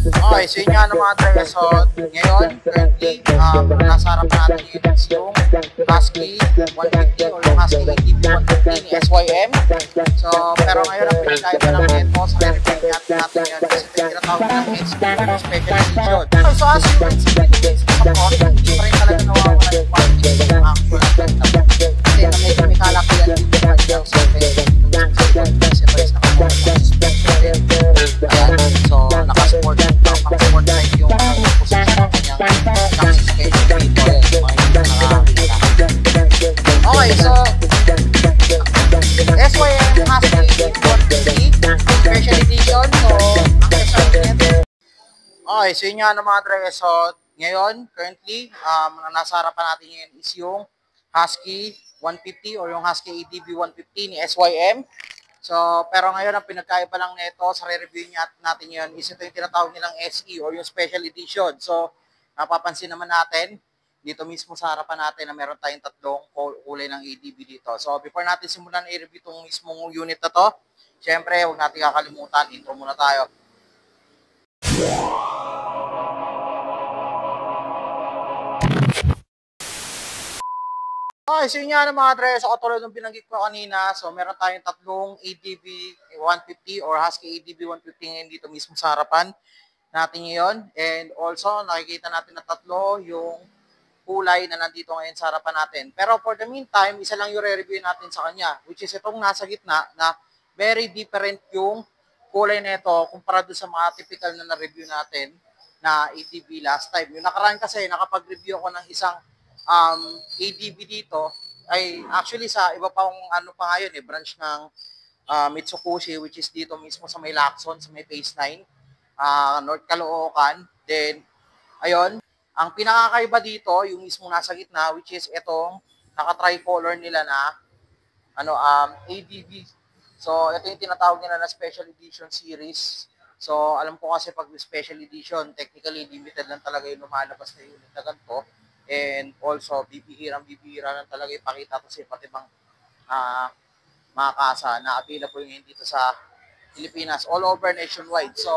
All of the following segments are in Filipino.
Okay, so yun nga ng mga Dre. So, ngayon, currently, nasa harap natin yun is yung Husky 150 or yung Husky ATV 150 ni SYM. So, pero ngayon, ang pinagkaya pa lang nito, so i-review natin yun kasi ito yung tinatawag ng Special Edition. Okay, so as you can see, ito is sa front, hindi pa rin talaga nawawala yung quality ng actual setup. Kasi na medyo may kalakihan dito pa rin yung surface. Kasi ito is nakakuha sa suspension din. Ayan, so nakasupport pang-support side yung position ng kanyang chassis schedule dito. Okay, so SYM Husky 150 Special Edition. So, ang design nito. Okay, so yun nga ng mga Dre. So, ngayon, currently, nasa harapan natin ngayon is yung Husky 150 or yung Husky ATV 150 ni SYM. So, pero ngayon, ang pinagkaiba lang nito sa re-review natin yun is ito yung tinatawag nilang SE or yung Special Edition. So, napapansin naman natin dito mismo sa harapan natin na meron tayong tatlong kulay ng ATV dito. So, before natin simulan i-review itong mismong unit na to, syempre, huwag natin kakalimutan, intro muna tayo. Okay, so yun nga ng mga Dre, so katulad ng binanggit ko kanina, so meron tayong tatlong ATV 150 or Husky ATV 150 ngayon dito mismo sa harapan natin ngayon. And also, nakikita natin na tatlo yung kulay na nandito ngayon sa harapan natin. Pero for the meantime, isa lang yung re-review natin sa kanya, which is itong nasa gitna na very different yung kulay nito kumpara doon sa mga typical na na-review natin na ATV last time. Yung nakaraan kasi, nakapag-review ako ng isang ATV dito, ay actually sa iba pang ano pa ngayon branch ng Mitsukoshi, which is dito mismo sa may Lacson, sa may Phase 9, North Caloocan. Then, ayun, ang pinakakaiba dito, yung mismo nasa gitna, which is itong naka-tricolor nila na ATV. So, ito yung tinatawag nila na Special Edition Series. So, alam ko kasi pag Special Edition, technically limited lang talaga yung lumalabas na unit na ganito. And also, bibihira lang talaga ipakita to sa iba't ibang mga kasa na available ngayon dito sa Pilipinas, all over nationwide. So,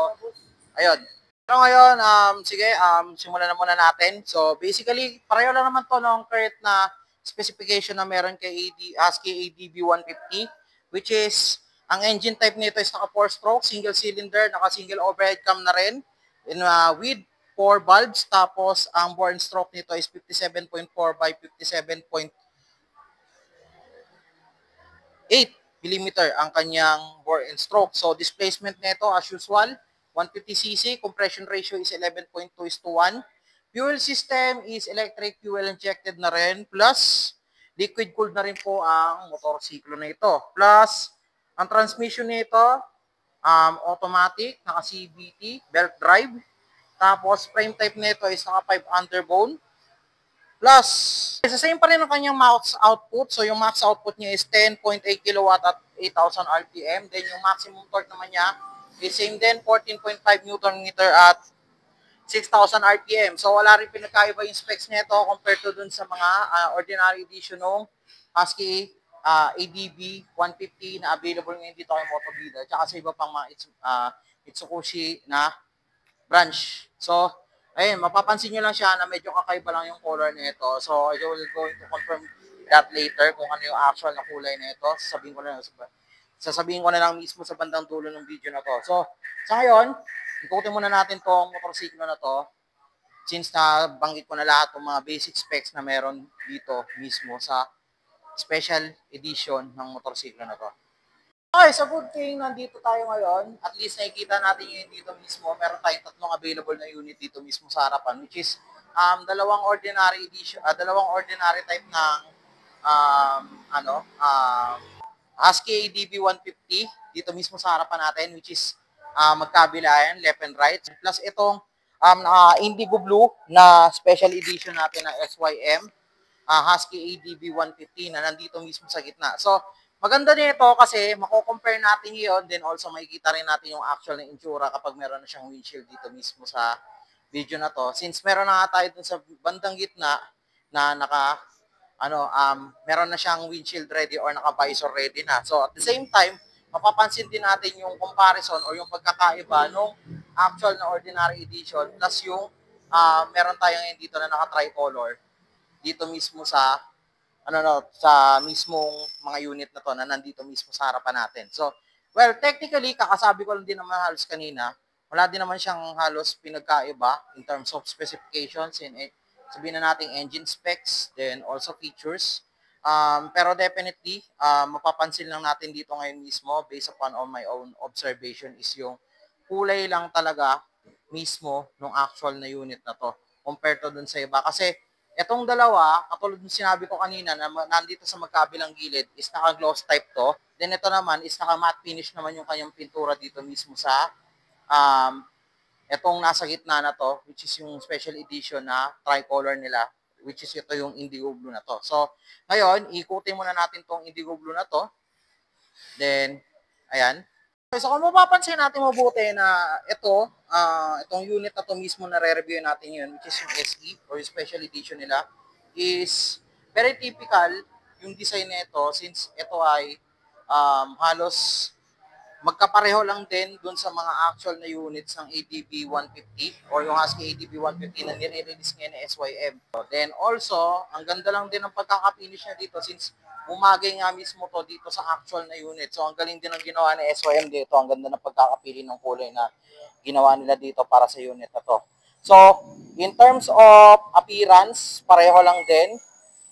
ayun. Pero ngayon, sige, simulan na muna natin. So, basically, pareho lang naman to ng current na specification na meron kay Husky ATV 150, which is, ang engine type nito is naka 4-stroke, single cylinder, naka single overhead cam na rin, with 4 valves, tapos ang bore and stroke nito is 57.4 by 57.8 mm ang kanyang bore and stroke. So, displacement nito as usual, 150cc, compression ratio is 11.2:1. Fuel system is electric fuel injected na rin, plus liquid cooled na rin po ang motorsiklo na ito. Plus, ang transmission nito, automatic, naka CVT, belt drive. Tapos, frame type nito is naka 5 underbone. Plus, sa same pa rin ang kanyang max output. So, yung max output niya is 10.8 kW at 8,000 RPM. Then, yung maximum torque naman niya is same din, 14.5 Nm at 6,000 RPM. So, wala rin pinagkaiba yung specs nito compared to dun sa mga ordinary edition ng Husky ADB 150 na available ngayon dito kay Motobida. Tsaka sa iba pang mga Mitsukoshi na branch. So, ayun, mapapansin nyo lang siya na medyo kakaiba lang yung color nito. So, I will going to confirm that later kung ano yung actual na kulay nito. Sasabihin ko na lang mismo sa bandang dulo ng video na to. So, sa ngayon, ikutin muna natin tong motorsiklo na to since na banggit ko na lahat ng mga basic specs na meron dito mismo sa special edition ng motorsiklo na to. Okay, so good thing nandito tayo ngayon. At least nakikita natin yun dito mismo. Meron tayong tatlong available na unit dito mismo sa harapan, which is dalawang ordinary edition, dalawang ordinary type ng Husky ADB 150 dito mismo sa harapan natin, which is magkabilaan, left and right. Plus itong indigo blue na special edition natin ng SYM Husky ADB 150 na nandito mismo sa gitna. So, maganda nito kasi mako-compare natin yun, then also makikita rin natin yung actual na insura kapag meron na siyang windshield dito mismo sa video na to. Since meron na nga tayo dun sa bandang gitna na meron na siyang windshield ready or naka-visor ready na. So at the same time, mapapansin din natin yung comparison or yung pagkakaiba nung actual na ordinary edition plus yung meron tayo ngayon dito na naka-tricolor dito mismo sa sa mismong mga unit na to na nandito mismo sa harapan natin. So, well, technically, kakasabi ko lang din naman halos kanina, wala din naman siyang halos pinagkaiba in terms of specifications and sabihin na natin engine specs, then also features. Pero definitely, mapapansin lang natin dito ngayon mismo based upon on my own observation is yung kulay lang talaga mismo ng actual na unit na to compared to dun sa iba. Kasi etong dalawa, katulad ng sinabi ko kanina na nandito sa magkabilang gilid is naka-gloss type to. Then ito naman is naka-matte finish naman yung kanyang pintura dito mismo sa etong nasa gitna na to, which is yung special edition na tricolor nila, which is ito yung indigo blue na to. So, ngayon, ikutin muna natin tong indigo blue na to. Then, ayan. So, kung mapapansin natin mabuti na itong unit na to mismo na re-review natin yun, which is yung SE or yung special edition nila, is very typical yung design nito since ito ay halos magkapareho lang din dun sa mga actual na units ng ADB 150 or yung Husky ADB 150 na nire-release ngayon ng SYM. Then also, ang ganda lang din ng pagkaka-finish niya dito since umagay nga mismo to dito sa actual na unit. So, ang galing din ang ginawa ng SYM dito. Ang ganda ng pagkakapili ng kulay na ginawa nila dito para sa unit na to. So, in terms of appearance, pareho lang din.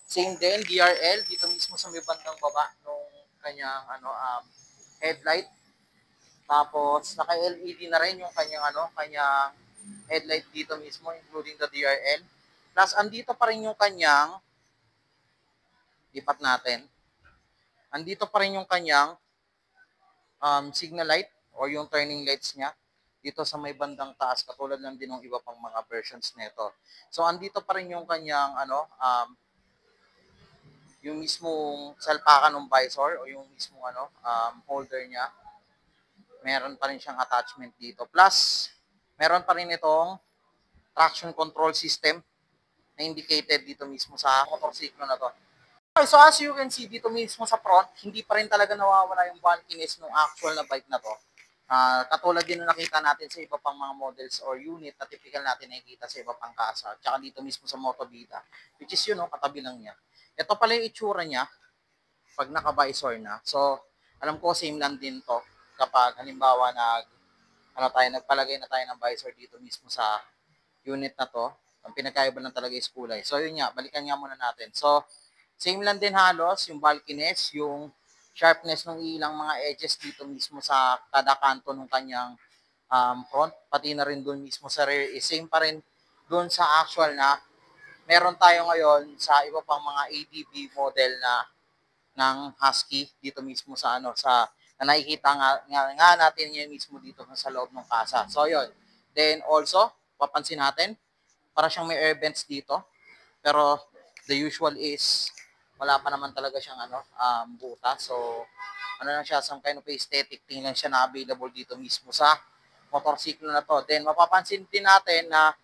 Same din, DRL, dito mismo sa may bandang baba nung kanyang headlight. Tapos, naka-LED na rin yung kanyang headlight dito mismo, including the DRL. Plus, andito pa rin yung kanyang, lipat natin, andito pa rin yung kanyang signal light or yung turning lights niya dito sa may bandang taas, katulad lang din ng iba pang mga versions nito. So, andito pa rin yung kanyang, yung mismong salpakan ng visor o yung mismong holder niya. Meron pa rin siyang attachment dito. Plus, meron pa rin itong traction control system na indicated dito mismo sa motorsiklo na to. Okay, so as you can see dito mismo sa front, hindi pa rin talaga nawawala yung bulkiness ng actual na bike na to. Katulad din na nakita natin sa iba pang mga models or unit na typical natin nakikita sa iba pang kasa. Tsaka dito mismo sa Moto Vida, which is yun, katabi lang niya. Ito pala yung itsura niya pag naka-visor na. So, alam ko same lang din to kapag halimbawa nagpalagay na tayo ng visor dito mismo sa unit na to. Ang pinagkaiba lang talaga is kulay. So, yun nga, balikan nga muna natin. So, same lang din halos, yung bulkiness, yung sharpness ng ilang mga edges dito mismo sa kada kanto ng kanyang front, pati na rin doon mismo sa rear, is same pa rin doon sa actual na meron tayo ngayon sa iba pang mga ADB model ng Husky dito mismo sa na nakikita nga natin ngayon mismo dito sa loob ng kasa. So, yun. Then, also, papansin natin, para siyang may air vents dito. Pero, the usual is, wala pa naman talaga siyang buta. So, lang siya, some kind of aesthetic thing lang siya na available dito mismo sa motorsiklo na to. Then, mapapansin din natin na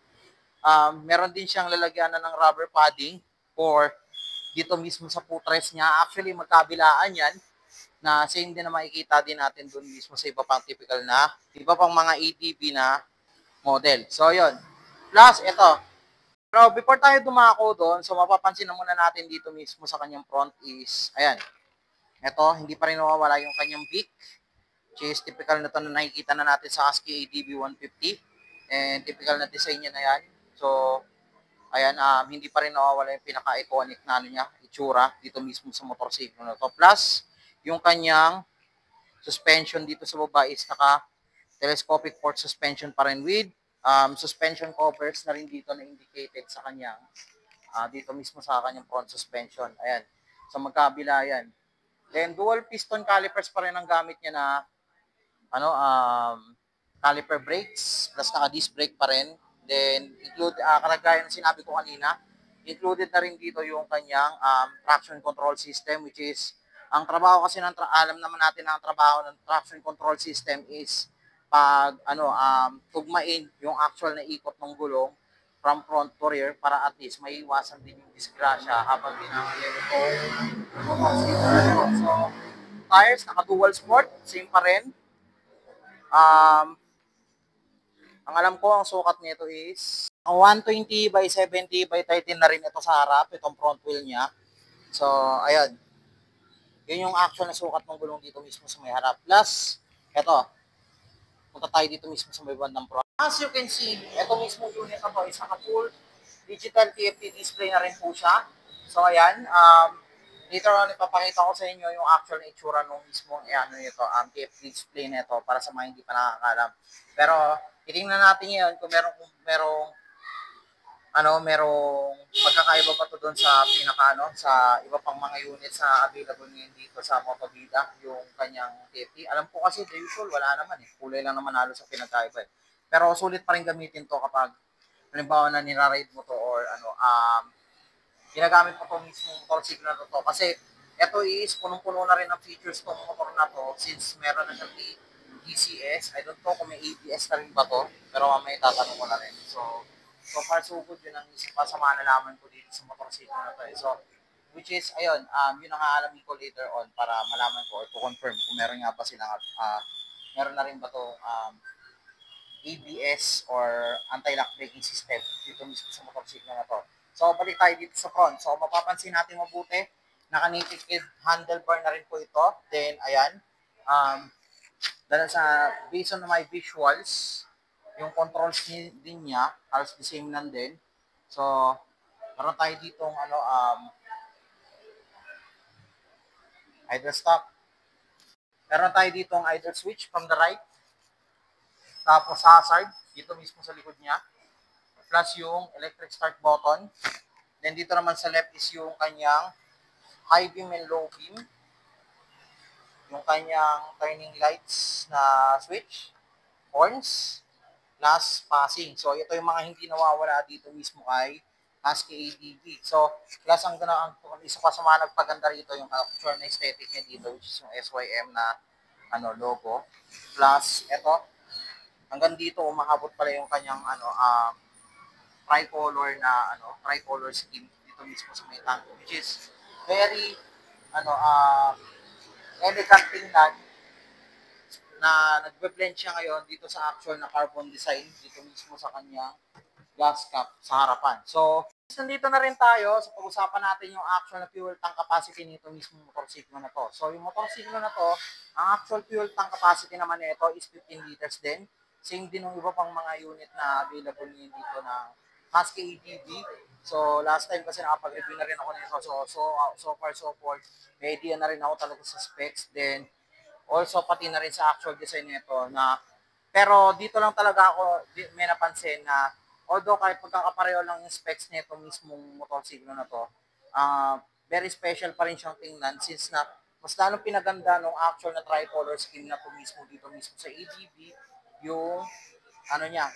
meron din siyang lalagyanan ng rubber padding or dito mismo sa footrest niya. Actually, magkabilaan yan na same din na makikita din natin doon mismo sa iba pang typical na, iba pang mga ATV na model. So, yun. Plus, ito. Pero before tayo dumako doon, so mapapansin na muna natin dito mismo sa kanyang front is, ayan. Ito, hindi pa rin nawawala yung kanyang beak, which is typical na ito na nakikita na natin sa Husky ADB 150. And typical na design niya na yan. So, ayan, hindi pa rin nawawala yung pinaka-iconic na niya, itsura dito mismo sa motorsiklo na to. Plus, yung kanyang suspension dito sa baba is naka-telescopic port suspension pa rin with suspension covers na rin dito na indicated sa kanyang dito mismo sa kanyang front suspension. Ayan. So, magkabila yan. Then, dual piston calipers pa rin ang gamit niya na caliper brakes plus naka-disc brake pa rin. Then, karagayan ng sinabi ko kanina, included na rin dito yung kanyang traction control system, which is, ang trabaho kasi alam naman natin na ang trabaho ng traction control system is pag tugmain yung actual na ikot ng gulong from front to rear para at least may iwasan din yung disgrasya habang ginagawa itong motorsiklo. So, tires, naka-dual sport, same pa rin. Ang alam ko, ang sukat nito is 120 by 70 by 13 na rin ito sa harap, itong front wheel niya. So, ayun. Yun yung actual na sukat ng gulong dito mismo sa may harap. Plus, ito, punta tayo dito mismo sa may bandang front. As you can see, ito mismo unit na to is naka-full digital TFT display na rin po siya. So, ayan, later on, ipapakita ko sa inyo yung actual na itsura nung mismo TFT display na ito para sa mga hindi pa nakakalam. Pero, titingnan natin ngayon kung merong pagkakaiba pa to doon sa sa iba pang mga units na available ngayon dito sa Motovida, yung kanyang TFT. Alam ko kasi the usual, wala naman eh. Kulay lang naman halos sa pinagkaiba eh. Pero sulit pa rin gamitin to kapag halimbawa na nira-ride mo to or ginagamit mo to mismo motorsiklo na to. Kasi ito is punong-puno na rin ang features tong motor na to since meron na siyang DCS. I don't know kung may ABS na rin ba to, pero mamaya tatanong ko na rin. So far so good, yun ang isa pa sa mga nalaman ko dito sa motorsiklo na to. So, which is, ayun, yun ang aalamin ko later on para malaman ko or to confirm kung meron nga ba silang, meron na rin ba to ABS or anti-lock braking system dito mismo sa motorsiklo na to. So, balik tayo dito sa front. So, mapapansin natin mabuti, naka-native handlebar na rin po ito. Then, ayan, dahil sa, based on my visuals, yung controls din niya, halos the same lang din. So, meron tayo ditong idle stop. Meron tayo ditong idle switch from the right. Tapos hazard, dito mismo sa likod niya. Plus yung electric start button. Then dito naman sa left is yung kanyang high beam and low beam. Yung kanyang turning lights na switch. Horns. Plus passing. So ito yung mga hindi nawawala dito mismo kay Husky ADV. So plus ang isa pa sa mga nagpaganda rito yung actual na aesthetic niya dito which is yung SYM na logo. Plus ito hanggang dito umaabot pala yung kanyang tricolor scheme dito mismo sa may tank which is very elegant tingnan na nagbe-blend siya ngayon dito sa actual na carbon design dito mismo sa kanyang gas cap sa harapan. So, nandito na rin tayo sa pag-usapan natin yung actual na fuel tank capacity nito mismo motorsiklo na to. So, yung motorsiklo na to, ang actual fuel tank capacity naman nito is 15 liters din. Same din ng iba pang mga unit na available ngayon dito na Husky ATV. So, last time kasi nakapag-review na rin ako nito. So far, so forth. May idea na rin ako talaga sa specs. Then, also pati na rin sa actual design nito na pero dito lang talaga ako may napansin na although kahit magkakapareho lang yung specs nito mismong motorsiklo na to, very special pa rin siyang tingnan since na mas lalong pinaganda ng actual na tricolor scheme na to mismo dito mismo sa ADV yung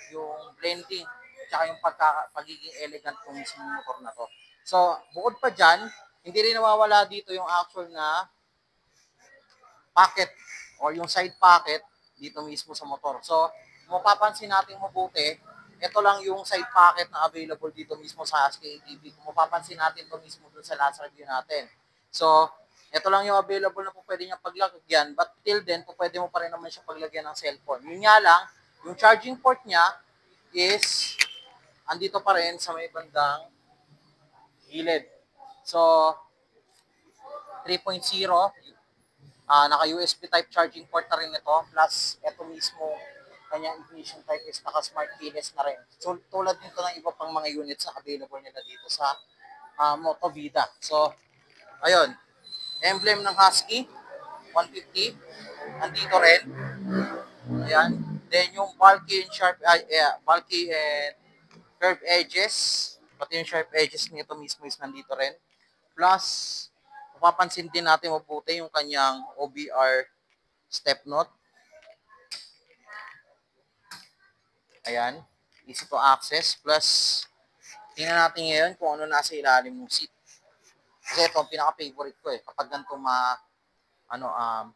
yung blending tsaka yung pagiging elegant ng mismong motor na to. So, bukod pa dyan, hindi rin nawawala dito yung actual na pocket or yung side pocket dito mismo sa motor. So, mapapansin natin mabuti, ito lang yung side pocket na available dito mismo sa Husky ATV. Kung mapapansin natin ito mismo dun sa last review natin. So, ito lang yung available na po pwede niya paglagyan. But till then, po pwede mo pa rin naman siya paglagyan ng cellphone. Yun nga lang, yung charging port niya is andito pa rin sa may bandang gilid. So, 3.0, naka-USB type charging port na rin ito. Plus, ito mismo, kanyang ignition type is naka-smart keyless na rin. So, tulad nito ng iba pang mga units na available nila dito sa Motovida. So, ayun. Emblem ng Husky, 150. Andito rin. Ayan. Then, yung bulky and curved edges. Pati yung sharp edges nito mismo is nandito rin. Plus, mapapansin din natin mabuti yung kanyang OBR step note. Ayan, easy to access. Plus, tingnan natin ngayon kung ano nasa ilalim ng seat. Kasi ito ang pinaka-favorite ko eh. Kapag ganitong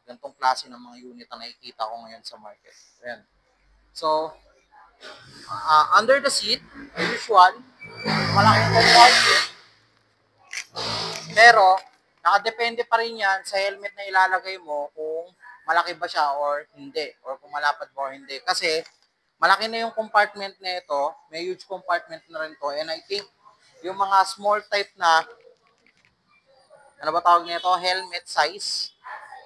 ganitong klase ng mga unit na nakikita ko ngayon sa market. Ayan. So, under the seat, usual, malaking compartment. Pero, nakadepende pa rin yan sa helmet na ilalagay mo kung malaki ba siya or hindi, or kung malapad ba or hindi. Kasi, Malaki na yung compartment na ito. May huge compartment na rin to. And I think yung mga small type na, ano ba tawag nito, helmet size,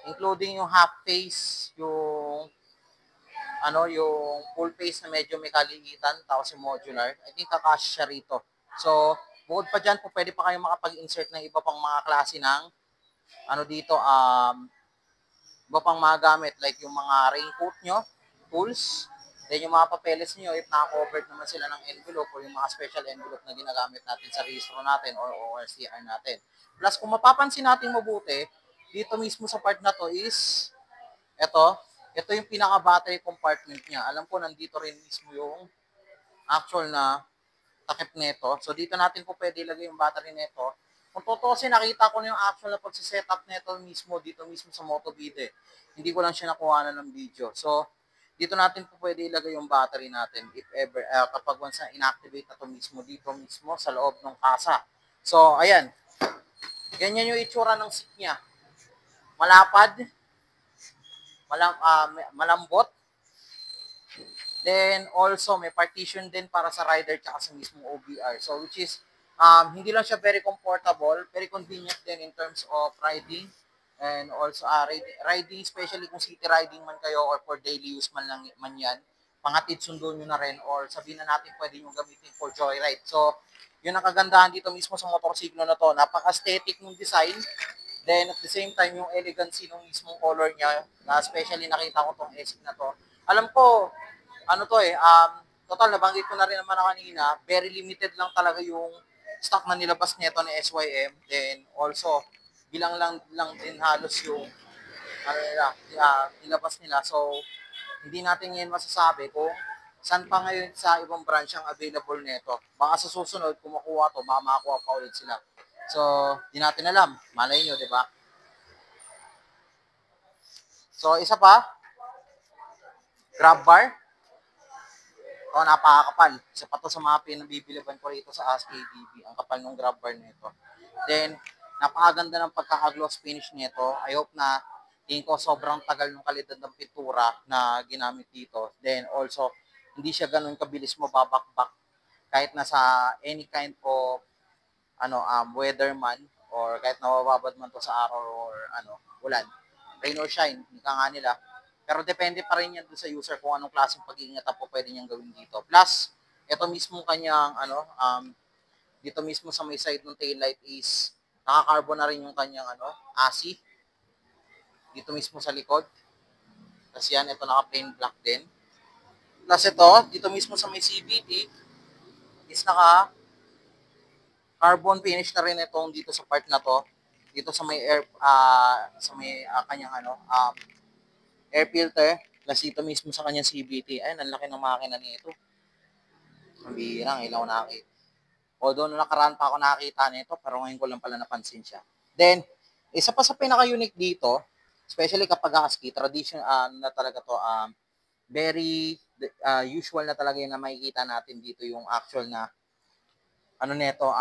including yung half face, yung yung full face na medyo may kalinitan, tapos yung modular, I think kakasya siya rito. So, bukod pa dyan, po pwede pa kayong makapag-insert ng iba pang mga klase ng, iba pang mga gamit, like yung mga raincoat nyo, tools, then yung mga papeles nyo, if naka-covered naman sila ng envelope or yung mga special envelope na ginagamit natin sa registro natin or ORCR natin. Plus, kung mapapansin natin mabuti, dito mismo sa part na to is, ito yung pinaka-battery compartment niya. Alam ko, nandito rin mismo yung actual na takip nito. So, dito natin po pwede ilagay yung battery nito. Kung totoo nakita ko na yung actual na pagsisetup nito mismo, dito mismo sa Motobide. Hindi ko lang siya nakuha na ng video. So, dito natin po pwede ilagay yung battery natin if ever, kapag once na inactivate na to mismo, dito mismo sa loob ng kasa. So, ayan. Ganyan yung itsura ng seat niya. Malapad, malambot. Then also may partition din para sa rider tsaka sa mismong OBR. So which is hindi lang siya very comfortable, very convenient din in terms of riding and also riding especially kung city riding man kayo or for daily use man yan. Pangatid sundo nyo na rin or sabihin na natin pwede nyo gamitin for joyride. So yun ang kagandahan dito mismo sa motorsiklo na to. Napaka-aesthetic ng design. Then at the same time yung elegancy ng mismong color niya, na especially nakita ko tong SE na to. Alam ko total nabanggit ko na rin naman kanina, very limited lang talaga yung stock na nilabas nito ni SYM. Then also bilang lang din halos yung nilabas nila. So hindi natin ngayon masasabi kung saan pa ngayon sa ibang branch ang available nito. Baka sa susunod kung makuha to, baka makakuha pa ulit sila. So, di natin alam. Malay nyo, di ba? So, isa pa, grab bar. Napakakapal. Isa pa to sa mga pinabibiliban ko rito sa ASKDB. Ang kapal ng grab bar nito. Then, napakaganda ng pagkaka-gloss finish nito. I hope na tingin ko sobrang tagal ng kalidad ng pintura na ginamit dito. Then, also, hindi siya ganun kabilis mo babakbak kahit nasa any kind of weather man or kahit nawababad man to sa araw or ulan. Rain or shine, hindi ka nga nila. Pero depende pa rin yan doon sa user kung anong klaseng pag-iingat po pwede niyang gawin dito. Plus, ito mismo kanyang dito mismo sa may side ng taillight is naka-carbon na rin yung kanyang ASI. Dito mismo sa likod. Tapos yan, ito naka-plain black din. Plus ito, dito mismo sa may CVT is carbon finish na rin itong dito sa part na to. Dito sa may kanyang air filter. Plus dito mismo sa kanyang CVT. Ayun, ang laki ng makina nito. Ang bihirang, ilaw nakakita. Although nung nakaraan pa ako nakakita nito, pero ngayon ko lang pala napansin siya. Then, isa pa sa pinaka-unique dito, especially kapag husky, tradition na talaga to, very usual na talaga yung na makikita natin dito yung actual na neto,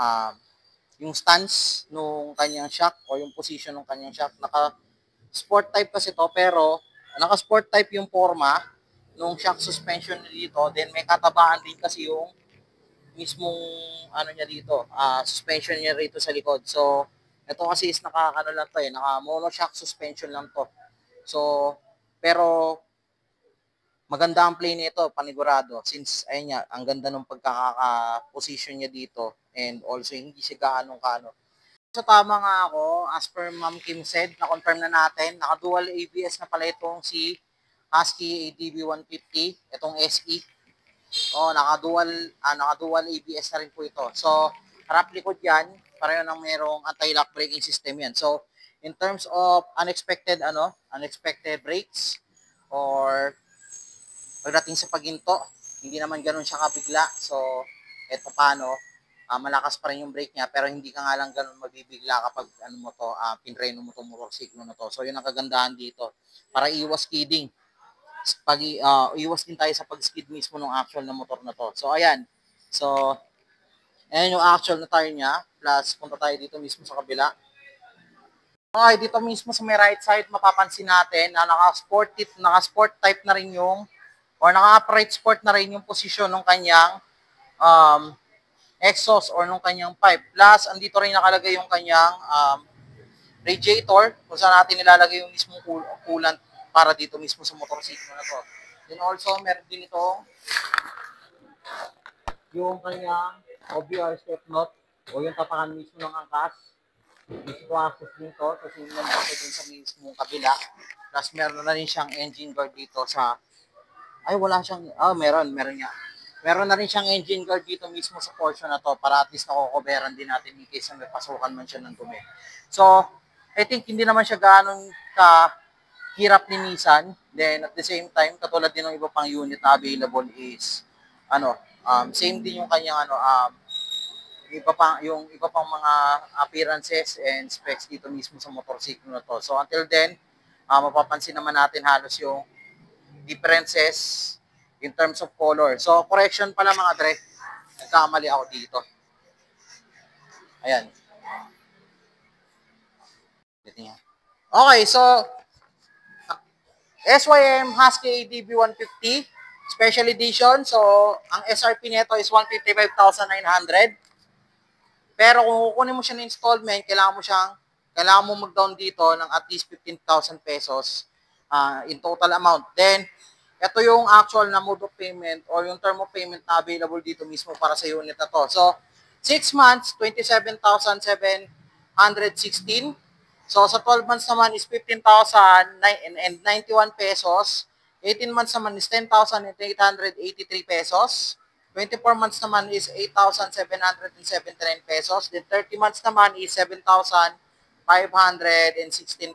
yung stance nung kanyang shock o yung position ng kanyang shock. Naka-sport type kasi to, pero naka-sport type yung forma nung shock suspension dito. Then may katabaan din kasi yung mismong niya dito, suspension niya rito sa likod. So, ito kasi is lang to naka monoshock suspension lang to. So, pero maganda ang play nito, panigurado. Since, ayun nga, ang ganda ng pagkaka-position niya dito. And also, hindi siya gaanong-kano. So, tama nga ako. As per Ma'am Kim said, na-confirm na natin. Naka-dual ABS na pala itong si Husky ATV 150. Itong SE. Naka-dual ABS na rin po ito. So, harap likod yan. Pareho nang merong anti-lock braking system yan. So, in terms of unexpected brakes or pagdating sa paghinto, hindi naman ganoon siya kabigla. So, eto paano, malakas pa rin yung brake niya, pero hindi ka nga lang ganoon mabibigla kapag pinreno mo itong motorsiklo na to. So, yun ang kagandahan dito. Para iwas skidding. Iwas din tayo sa pag-skid mismo ng actual na motor na to. So, ayan. So, ayan yung actual na tire niya. Plus, punta tayo dito mismo sa kabila. Okay, dito mismo sa may right side, mapapansin natin na naka-sport type na rin yung or naka-upright sport na rin yung posisyon ng kanyang exhaust or ng kanyang pipe. Plus, andito rin nakalagay yung kanyang radiator kung saan natin nilalagay yung mismong coolant para dito mismo sa motorsiklo na to. Then also, meron din itong yung kanyang OBR step knot o yung tapakan mismo ng angkas. Easy to access din to kasi nandito din sa mismong kabila. Plus, meron na rin siyang engine guard dito sa ay, wala siyang, meron nga. Meron na rin siyang engine guard dito mismo sa portion na to para at least nakokoberan din natin in case na may pasukan man siya ng dumi. So, I think hindi naman siya ganong hirap linisan. Then, at the same time, katulad din ng iba pang unit na available is, same din yung kanyang, yung iba pang mga appearances and specs dito mismo sa motorsiklo na to. So, until then, mapapansin naman natin halos yung differences in terms of color. So, correction pala mga dre. Nagkamali ako dito. Ayan. Okay, so SYM Husky ADB 150 Special Edition. So, ang SRP nito is 155,900. Pero kung kukunin mo siya ng installment, kailangan mo mag-down dito ng at least 15,000 pesos in total amount. Then, ito yung actual na mode of payment or yung term of payment na available dito mismo para sa unit na to. So, 6 months, 27,716. So, sa 12 months naman is 15,091 pesos. 18 months naman is 10,883 pesos. 24 months naman is 8,779 pesos. Then, 30 months naman is 7,516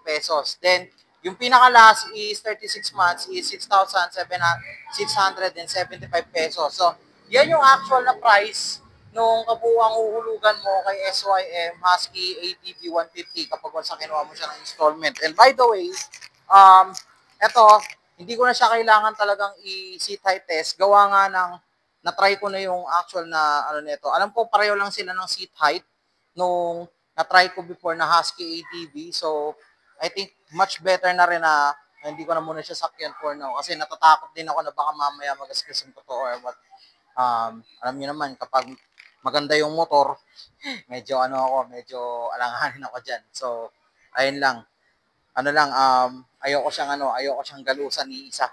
pesos. Then, yung pinaka-last is 36 months is 6,675 pesos. So, yan yung actual na price nung kabuuang uhulugan mo kay SYM Husky ATV 150 kapag once kinuha mo siya ng installment. And by the way, eto, hindi ko na siya kailangan talagang i-seat height test. Gawa nga ng, na-try ko na yung actual na nito. Alam ko pareho lang sila ng seat height nung na-try ko before na Husky ATV. So, I think much better na rin na hindi ko na muna siya sakyan for now. Kasi natatakot din ako na baka mamaya magasgasin ko to or what. Alam niyo naman, kapag maganda yung motor, medyo medyo alanganin ako dyan. So, ayun lang. Ayoko siyang galusan ni isa.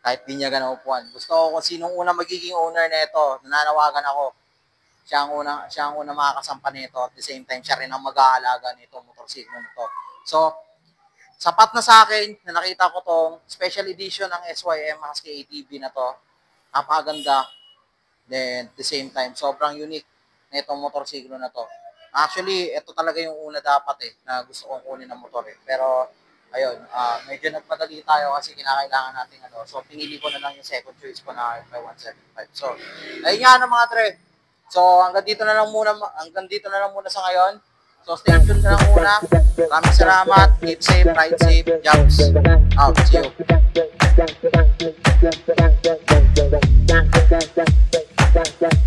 Kahit di niya ganaupuan. Gusto ko kung sinong unang magiging owner nito, nananawagan ako. Siya ang unang makakasampa nito. At the same time, siya rin ang mag-aalaga nito, motorsiklo nito. So, sapat na sa akin na nakita ko tong special edition ng SYM Husky ATV na to. Napakaganda. Then, at the same time, sobrang unique na itong motorsiklo na to. Actually, ito talaga yung una dapat na gusto kong kunin ng motor Pero, ayun, medyo nagpadali tayo kasi kinakailangan natin So, pinili ko na lang yung second choice ko na RFI 175. So, ayun nga mga tre. So, hanggang dito na lang muna sa ngayon. So, stay tuned na lang muna. Maraming salamat. Keep safe, ride safe. Jobs out. See you.